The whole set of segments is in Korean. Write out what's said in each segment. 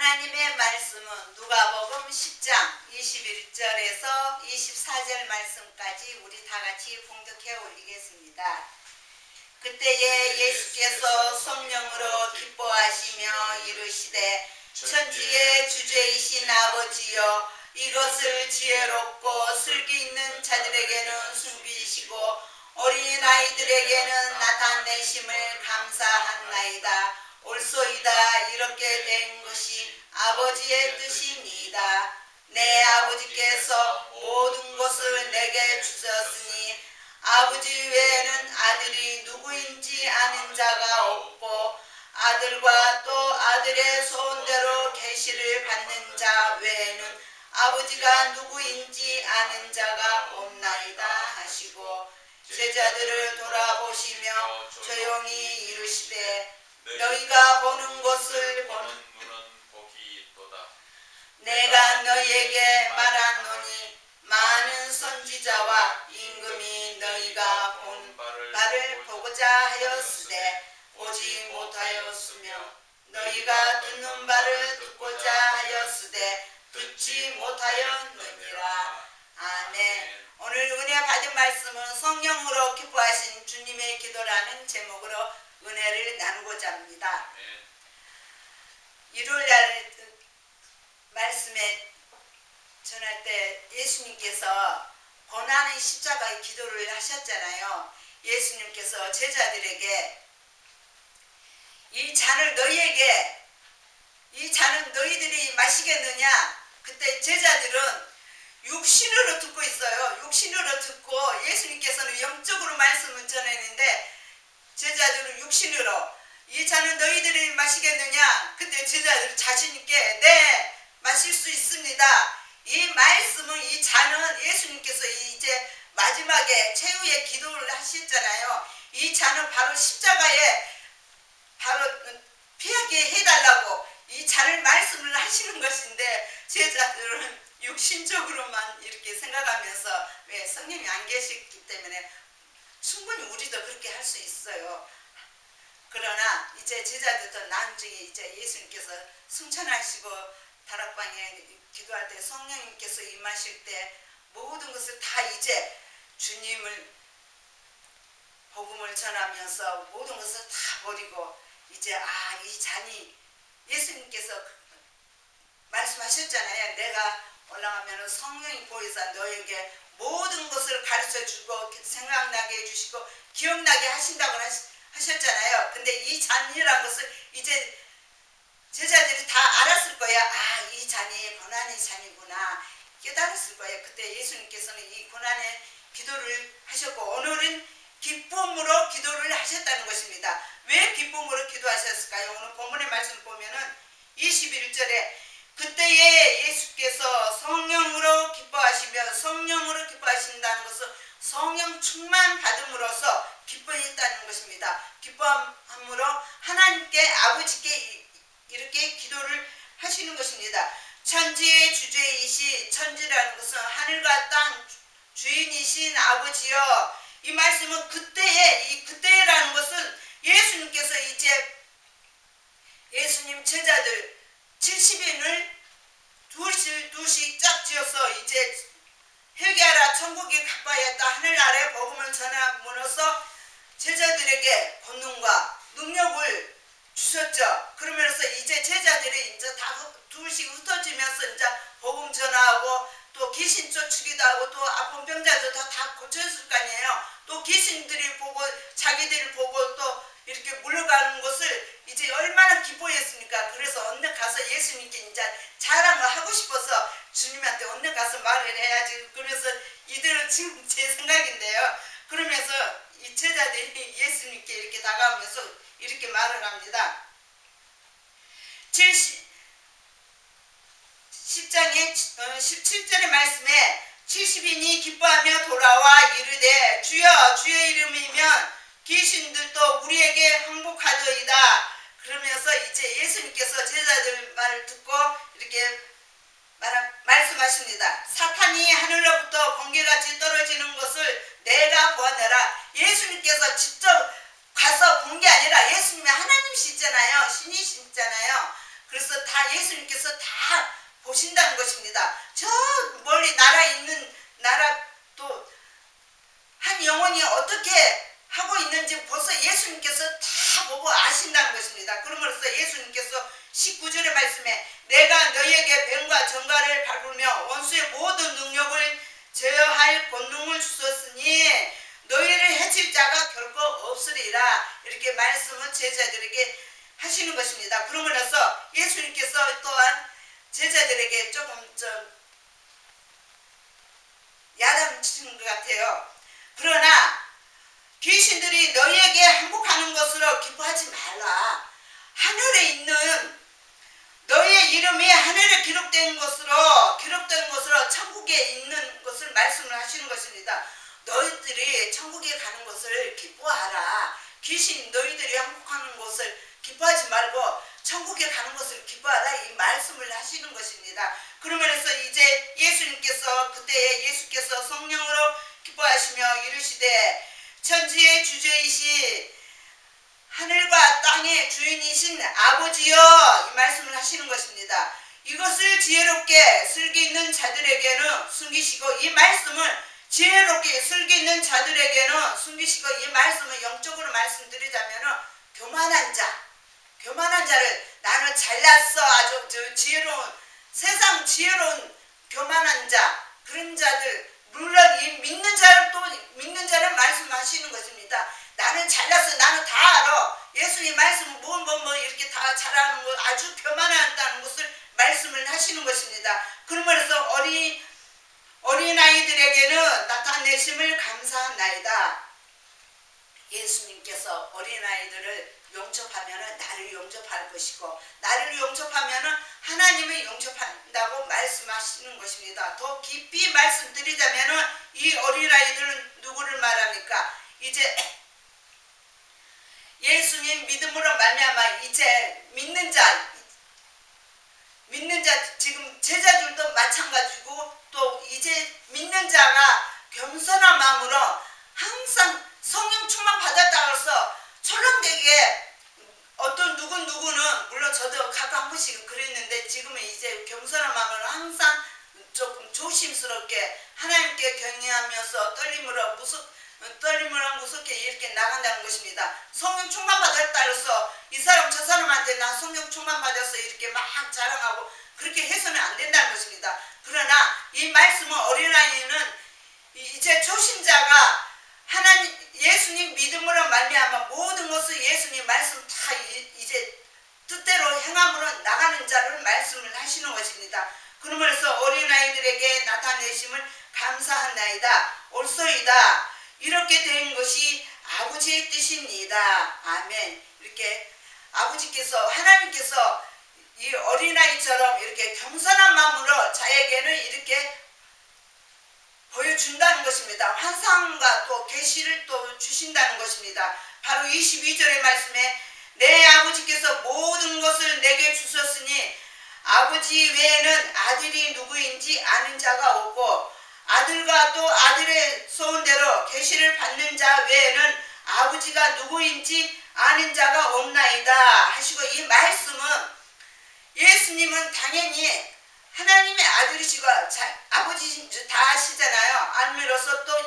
하나님의 말씀은 누가복음 10장 21절에서 24절 말씀까지 우리 다같이 봉독해 올리겠습니다. 그때에 예수께서 성령으로 기뻐하시며 이르시되 천지의 주제이신 아버지여, 이것을 지혜롭고 슬기 있는 자들에게는 숨기시고 어린아이들에게는 나타내심을 감사한나이다. 옳소이다. 이렇게 된 것이 아버지의 뜻이니이다. 내 아버지께서 모든 것을 내게 주셨으니 아버지 외에는 아들이 누구인지 아는 자가 없고 아들과 또 아들의 소원대로 계시를 받는 자 외에는 아버지가 누구인지 아는 자가 없나이다 하시고, 제자들을 돌아보시며 조용히 이르시되 너희가 보는 것을 보는 눈은 복이 있도다. 내가 너희에게 말하노니 많은 선지자와 임금이 너희가 본 바를 보고자 하였으되 보지 못하였으며 너희가 듣는 바를 듣고자 하였으되 듣지 못하였느니라. 아멘. 오늘 은혜 받은 말씀은 성령으로 기뻐하신 주님의 기도라는 제목으로 은혜를 나누고자 합니다. 일요일날 말씀에 전할 때 예수님께서 고난의 십자가의 기도를 하셨잖아요. 예수님께서 제자들에게 이 잔을 너희들이 마시겠느냐? 그때 제자들은 육신으로 듣고 있어요. 육신으로 듣고 예수님께서는 영적으로 말씀을 전했는데 제자들은 육신으로 이 잔은 너희들이 마시겠느냐? 그때 제자들은 자신있게 네, 마실 수 있습니다. 이 말씀은, 이 잔은 예수님께서 이제 마지막에 최후의 기도를 하셨잖아요. 이 잔은 바로 십자가에 바로 피하게 해달라고 이 잔을 말씀을 하시는 것인데, 제자들은 육신적으로만 이렇게 생각하면서, 왜 성령이 안 계시기 때문에 충분히 우리도 그렇게 할 수 있어요. 그러나 이제 제자들도 나중에 이제 예수님께서 승천하시고 다락방에 기도할 때 성령님께서 임하실 때 모든 것을 다 이제 주님을 복음을 전하면서 모든 것을 다 버리고 이제 이 잔이 예수님께서 말씀하셨잖아요. 내가 올라가면 성령이 보이사 너에게 모든 것을 가르쳐주고 생각나게 해주시고 기억나게 하신다고 하셨잖아요. 근데 이 잔이라는 것을 이제 제자들이 다 알았을 거야. 이 잔이 고난의 잔이구나 깨달았을 거예요. 그때 예수님께서는 이 고난의 기도를 하셨고 오늘은 기쁨으로 기도를 하셨다는 것입니다. 왜 기쁨으로 기도하셨을까요? 오늘 본문의 말씀을 보면은 21절에 그때에 예수께서 성령으로 기뻐하시며, 성령으로 기뻐하신다는 것은 성령 충만 받음으로써 기뻐했다는 것입니다. 기뻐함으로 하나님께 아버지께 이렇게 기도를 하시는 것입니다. 천지의 주제이시, 천지라는 것은 하늘과 땅 주인이신 아버지여, 이 말씀은 그때에, 이 그때라는 것은 예수님께서 이제 예수님 제자들 70인을 둘씩 짝 지어서 이제 회개하라 천국이 가까이했다 하늘 아래 복음을 전함으로써 제자들에게 권능과 능력을 주셨죠. 그러면서 이제 제자들이 이제 다 둘씩 흩어지면서 이제 복음 전하고 또 귀신 쫓기도 하고 또 아픈 병자도 다 고쳤을 거 아니에요. 또 귀신들이 보고 자기들이 보고 또 이렇게 물러가는 것을 이제 얼마나 기뻐했습니까? 그래서 언제 가서 예수님께 이제 자랑을 하고 싶어서 주님한테 언제 가서 말을 해야지. 그래서 이들은 지금 제 생각인데요. 그러면서 이 제자들이 예수님께 이렇게 다가오면서 이렇게 말을 합니다. 10장의 17절의 말씀에 70인이 기뻐하며 돌아와 이르되 주여 주의 이름이면 귀신들도 우리에게 항복하더이다. 그러면서 이제 예수님께서 제자들 말을 듣고 이렇게 말씀하십니다. 사탄이 하늘로부터 번개같이 떨어지는 것을 내가 보았노라. 예수님께서 직접 가서 본 게 아니라 예수님이 하나님이시잖아요. 신이시잖아요. 그래서 다 예수님께서 다 보신다는 것입니다. 저 멀리 나라 있는 나라 또 한 영혼이 어떻게 하고 있는지 벌써 예수님께서 다 보고 아신다는 것입니다. 그러므로써 예수님께서 19절의 말씀에 내가 너희에게 뱀과 정갈을 밟으며 원수의 모든 능력을 제어할 권능을 주셨으니 너희를 해칠 자가 결코 없으리라. 이렇게 말씀을 제자들에게 하시는 것입니다. 그러므로써 예수님께서 또한 제자들에게 조금 좀 야단치는 것 같아요. 그러나 귀신들이 너희에게 항복하는 것으로 기뻐하지 말라. 하늘에 있는 너희의 이름이 하늘에 기록된 것으로 천국에 있는 것을 말씀을 하시는 것입니다. 너희들이 천국에 가는 것을 기뻐하라. 귀신 너희들이 항복하는 것을 기뻐하지 말고 천국에 가는 것을 기뻐하라. 이 말씀을 하시는 것입니다. 그러면서 이제 예수님께서 그때에 예수께서 성령으로 기뻐하시며 이르시되 천지의 주제이시 하늘과 땅의 주인이신 아버지여 이 말씀을 하시는 것입니다. 이것을 지혜롭게 슬기 있는 자들에게는 숨기시고 이 말씀을 지혜롭게 슬기 있는 자들에게는 숨기시고 이 말씀을 영적으로 말씀드리자면은 교만한 자를 나는 잘났어 아주 지혜로운 세상 지혜로운 교만한 자 그런 자들 물론 이 믿는 자를 말씀하시는 것입니다. 나는 잘났어 나는 다 알아 예수님 말씀은 뭐 이렇게 다 잘하는 것 아주 교만하다는 것을 말씀을 하시는 것입니다. 그러면서 어린아이들에게는 나타내심을 감사하나이다. 예수님께서 어린아이들을 용접하면 나를 용접할 것이고 나를 용접하면 하나님을 용접한다고 말씀하시는 것입니다. 더 깊이 말씀드리자면 이 어린아이들은 누구를 말합니까? 이제 예수님 믿음으로 말미암아 이제 믿는 자 지금 제자들도 마찬가지고 또 이제 믿는 자가 겸손한 마음으로 항상 성령 충만 받았다고 해서 철렁되게 어떤 누구는 물론 저도 가끔 한 번씩 그랬는데 지금은 이제 겸손한 마음으로 항상 조금 조심스럽게 하나님께 경외하면서 떨림으로 무섭게 이렇게 나간다는 것입니다. 성령 충만 받았다고 해서 이 사람 저 사람한테 나 성령 충만 받았어 이렇게 막 자랑하고 그렇게 해서는 안 된다는 것입니다. 그러나 이 말씀은 어린아이는 이제 초신자가 하나님 예수님 믿음으로 말미암아 모든 것을 예수님 말씀 다 이제 뜻대로 행함으로 나가는 자를 말씀을 하시는 것입니다. 그러면서 어린아이들에게 나타내심을 감사한나이다. 옳소이다. 이렇게 된 것이 아버지의 뜻입니다. 아멘. 이렇게 아버지께서 하나님께서 이 어린아이처럼 이렇게 겸손한 마음으로 자에게는 이렇게 보여준다는 것입니다. 환상과 또 계시를 또 주신다는 것입니다. 바로 22절의 말씀에 내 아버지께서 모든 것을 내게 주셨으니 아버지 외에는 아들이 누구인지 아는 자가 없고 아들과 또 아들의 소원대로 계시를 받는 자 외에는 아버지가 누구인지 아는 자가 없나이다 하시고 이 말씀은 예수님은 당연히 하나님의 아들이시고 아버지 다 아시잖아요. 알므로서 또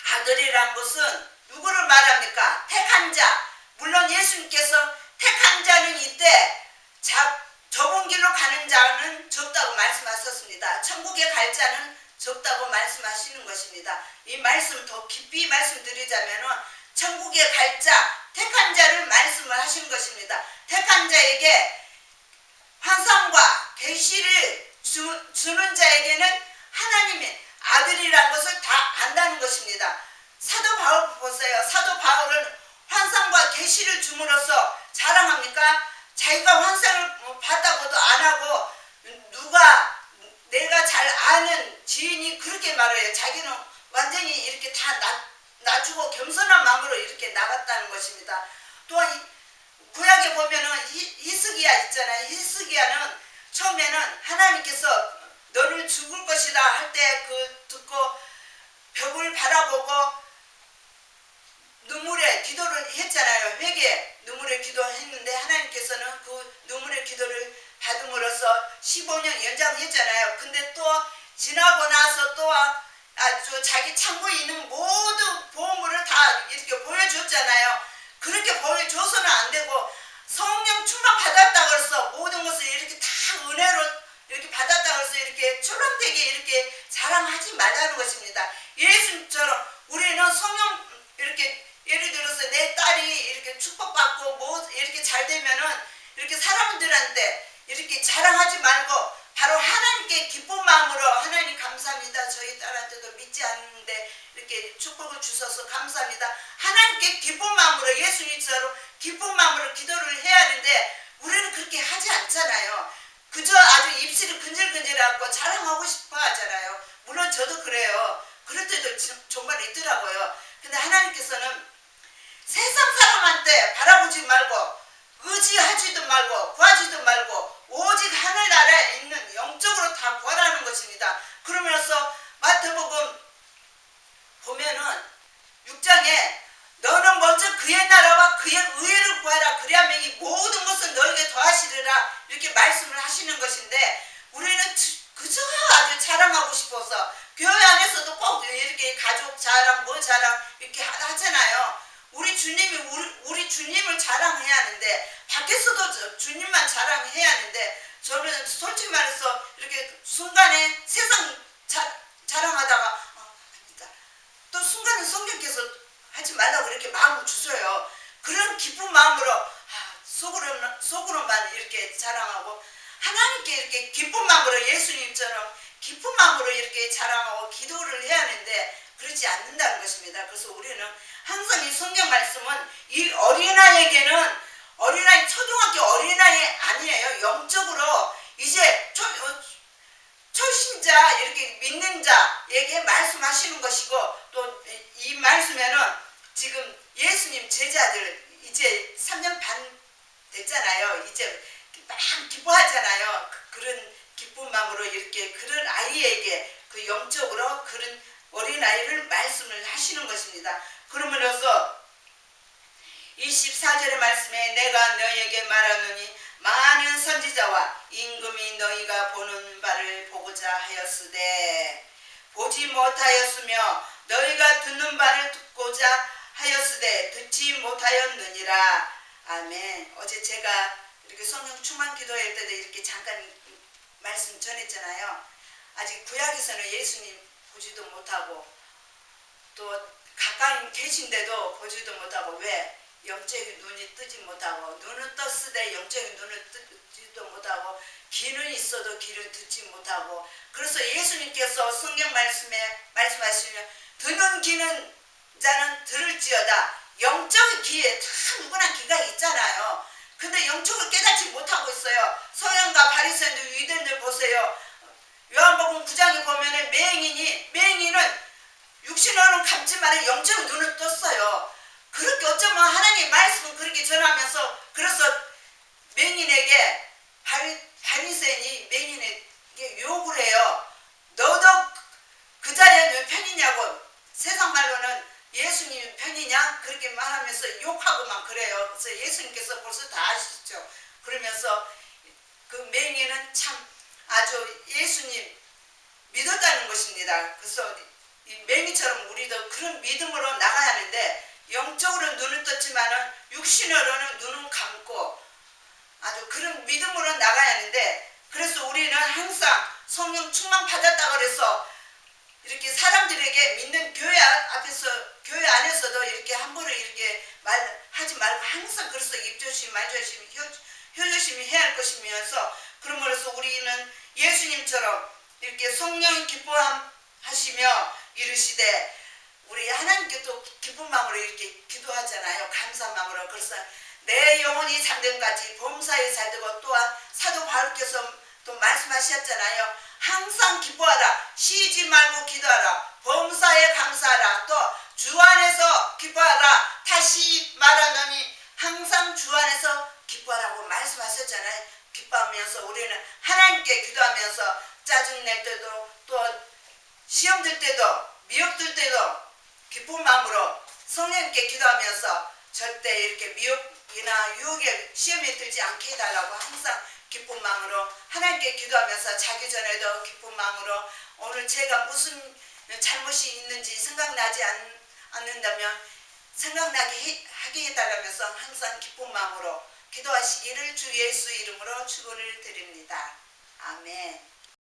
아들이란 것은 누구를 말합니까? 택한 자. 물론 예수님께서 택한 자는 이때 좁은 길로 가는 자는 적다고 말씀하셨습니다. 천국에 갈 자는 적다고 말씀하시는 것입니다. 이 말씀 더 깊이 말씀드리자면 천국에 갈 자, 택한 자를 말씀을 하시는 것입니다. 택한 자에게 환상과 계시를 주는 자에게는 하나님의 아들이라는 것을 다 안다는 것입니다. 사도 바울 보세요. 사도 바울은 환상과 계시를 줌으로써 자랑합니까? 자기가 환상을 봤다고도 안 하고 내가 잘 아는 지인이 그렇게 말해요. 자기는 완전히 이렇게 다 놔주고 겸손한 마음으로 이렇게 나갔다는 것입니다. 또한 구약에 보면은 히스기야 있잖아요. 히스기야는 처음에는 하나님께서 너를 죽을 것이다 할 때 그 듣고 벽을 바라보고 눈물의 기도를 했잖아요. 회개 눈물의 기도했는데 하나님께서는 그 눈물의 기도를 받음으로써 15년 연장했잖아요. 근데 또 지나고 나서 또 아주 자기 창고에 있는 모든 보물을 다 이렇게 보여줬잖아요. 그렇게 보여줘서는 안 되고 성령 충만 받았다 그래서 모든 것을 이렇게 다 은혜로 이렇게 받았다 그래서 이렇게 출렁대게 이렇게 자랑하지 말라는 것입니다. 예수님처럼 우리는 성령 이렇게 예를 들어서 내 딸이 이렇게 축복받고 뭐 이렇게 잘 되면은 이렇게 사람들한테 이렇게 자랑하지 말고 바로 하나님께 기쁜 마음으로 하나님 감사합니다. 저희 딸한테도 믿지 않는데 이렇게 축복을 주셔서 감사합니다. 하나님께 기쁜 마음으로 예수님처럼 기쁜 마음으로 기도를 해야 하는데 우리는 그렇게 하지 않잖아요. 그저 아주 입술이 근질근질하고 자랑하고 싶어 하잖아요. 물론 저도 그래요. 그럴 때도 정말 있더라고요. 근데 하나님께서는 세상 사람한테 바라보지 말고 의지하지도 말고 구하지도 말고 오직 하늘나라에 있는 영적으로 다 구하라는 것입니다. 그러면서 마태복음 보면은 6장에 너는 먼저 그의 나라와 그의 의를 구하라 그리하면 이 모든 것은 너에게 더하시리라 이렇게 말씀을 하시는 것인데 우리는 그저 아주 자랑하고 싶어서 교회 안에서도 꼭 이렇게 가족 자랑 뭐 자랑 이렇게 하잖아요. 우리 주님이 우리 주님을 자랑해야 하는데 밖에서도 주님만 자랑해야 하는데 저는 솔직히 말해서 이렇게 순간에 세상 자랑하다가 또 순간에 성령께서 하지 말라고 이렇게 마음을 주셔요. 그런 기쁜 마음으로 속으로만 이렇게 자랑하고 하나님께 이렇게 기쁜 마음으로 예수님처럼 기쁜 마음으로 이렇게 자랑하고 기도를 해야 하는데 그렇지 않는다는 것입니다. 그래서 우리는 항상 이 성경 말씀은 이 어린아이에게는 어린아이 초등학교 어린아이 아니에요. 영적으로 이제 초신자 이렇게 믿는 자에게 말씀하시는 것이고 또 이 말씀에는 지금 예수님 제자들 이제 3년 반 됐잖아요. 이제 막 기뻐하잖아요. 그런 기쁜 마음으로 이렇게 그런 아이에게 그 영적으로 그런 어린아이를 말씀을 하시는 것입니다. 그러면서 24절의 말씀에 내가 너희에게 말하노니 많은 선지자와 임금이 너희가 보는 바를 보고자 하였으되 보지 못하였으며 너희가 듣는 바를 듣고자 하였으되 듣지 못하였느니라. 아멘. 어제 제가 이렇게 성령 충만 기도할 때도 이렇게 잠깐 말씀 전했잖아요. 아직 구약에서는 예수님 보지도 못하고 또 가까이 계신데도 보지도 못하고 왜? 영적인 눈이 뜨지 못하고 눈은 떴으되 영적인 눈을 뜨지도 못하고 귀는 있어도 귀를 듣지 못하고 그래서 예수님께서 성경 말씀에 말씀하시면 듣는 귀는 자는 들을지어다. 영적인 귀에 다 누구나 귀가 있잖아요. 근데 영적을 깨닫지 못하고 있어요. 서양과 바리새인들 유대인들 보세요. 요한복음 9장에 보면은 맹인은 육신으로는 감지만 영적인 눈을 떴어요. 그렇게 어쩌면 하나님의 말씀은 그렇게 전하면서 그래서 맹인에게 바리새인이 맹인에게 욕을 해요. 너도 그 자의 왜 편이냐고. 세상 말로는 예수님 편이냐 그렇게 말하면서 욕하고만 그래요. 그래서 예수님께서 벌써 다 아시죠. 그러면서 그 맹인은 참 아주 예수님 믿었다는 것입니다. 그래서 이 맹인처럼 우리도 그런 믿음으로 나가야 하는데 영적으로 눈을 떴지만은 육신으로는 눈은 감고 아주 그런 믿음으로 나가야 하는데 그래서 우리는 항상 성령 충만 받았다 그래서 이렇게 사람들에게 믿는 교회 앞에서 교회 안에서도 이렇게 함부로 이렇게 말하지 말고 항상 그래서 입조심 말조심 효조심히 해야 할 것이면서 그러므로서 우리는 예수님처럼 이렇게 성령 기뻐하시며 이르시되 우리 하나님께 또 기쁜 마음으로 이렇게 기도하잖아요. 감사한 마음으로. 그래서 내 영혼이 잠됨같이 범사에 살되고 또한 사도 바울께서 또 말씀하셨잖아요. 항상 기뻐하라. 쉬지 말고 기도하라. 범사에 감사하라. 또 주 안에서 기뻐하라. 다시 말하노니 항상 주 안에서 기뻐하라고 말씀하셨잖아요. 기뻐하면서 우리는 하나님께 기도하면서 짜증낼 때도 또 시험 들 때도 미혹 들 때도 기쁜 마음으로 성령님께 기도하면서 절대 이렇게 미혹이나 유혹에 시험에 들지 않게 해달라고 항상 기쁜 마음으로 하나님께 기도하면서 자기 전에도 기쁜 마음으로 오늘 제가 무슨 잘못이 있는지 생각나지 않는다면 생각나게 하게 해달라면서 항상 기쁜 마음으로 기도하시기를 주 예수 이름으로 축원을 드립니다. 아멘.